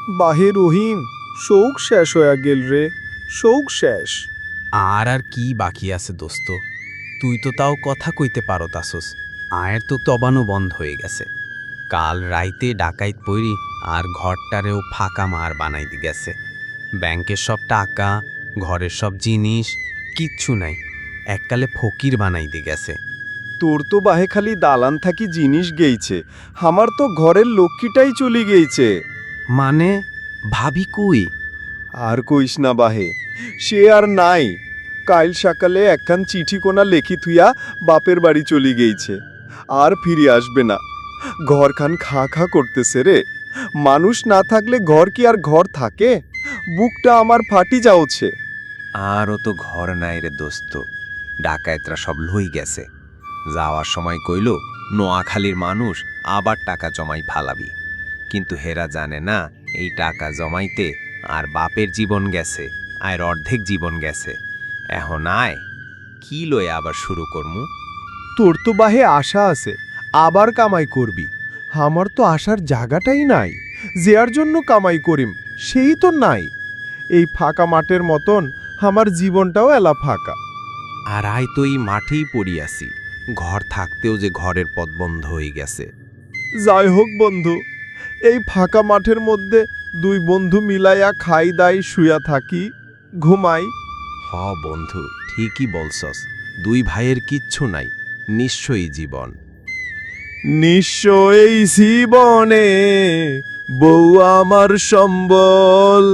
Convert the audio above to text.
বাহে রহিম, শৌক শেষ হয়ে গেল রে, শৌক শেষ। আর কি বাকি আছে দোস্ত? তুই তো তাও কথা কইতে পারত আসস। আয়ের তো তবানো বন্ধ হয়ে গেছে। কাল রাইতে ডাকাইত পইরি আর ঘরটারেও ফাঁকা মার বানাইতে গেছে। ব্যাংকের সব টাকা, ঘরের সব জিনিস কিচ্ছু নাই, এককালে ফকির বানাইতে গেছে। তোর তো বাহে খালি দালান থাকি জিনিস গেইছে, আমার তো ঘরের লক্ষ্মীটাই চলি গেইছে। মানে ভাবি কই? আর কইস না বাহে, সে আর নাই। কাল সকালে একখান চিঠি কোনা লেখি থুইয়া বাপের বাড়ি চলি গেইছে, আর ফিরে আসবে না। ঘরখান খা খা করতেছে রে, মানুষ না থাকলে ঘর কি আর ঘর থাকে? বুকটা আমার ফাটি যাওছে। আরও তো ঘর নাই রে দোস্ত, ডাকায়েতরা সব লই গেছে। যাওয়ার সময় কইল নোয়াখালীর মানুষ আবার টাকা জমাই ফালাবি, কিন্তু হেরা জানে না এই টাকা জমাইতে আর বাপের জীবন গেছে, আয়ের অর্ধেক জীবন গেছে। এখন আয় কি লয়ে আবার শুরু করমু? তোর তো বাহে আশা আছে, আবার কামাই করবি। আমার তো আশার জায়গাটাই নাই। যার জন্য কামাই করিম সেই তো নাই। এই ফাঁকা মাঠের মতন আমার জীবনটাও এলা ফাঁকা। আর আয় তো এই মাঠেই পড়িয়াছি, ঘর থাকতেও যে ঘরের পথ বন্ধ হয়ে গেছে। যাই হোক বন্ধু, এই ফাঁকা মাঠের মধ্যে দুই বন্ধু মিলাইয়া খাই দাই, শুয়া থাকি, ঘুমাই। হ বন্ধু, ঠিকই বলছস। দুই ভাইয়ের কিচ্ছু নাই, নিশ্চয়ই জীবন। নিশ্চয়ই জীবনে বউ আমার সম্বল।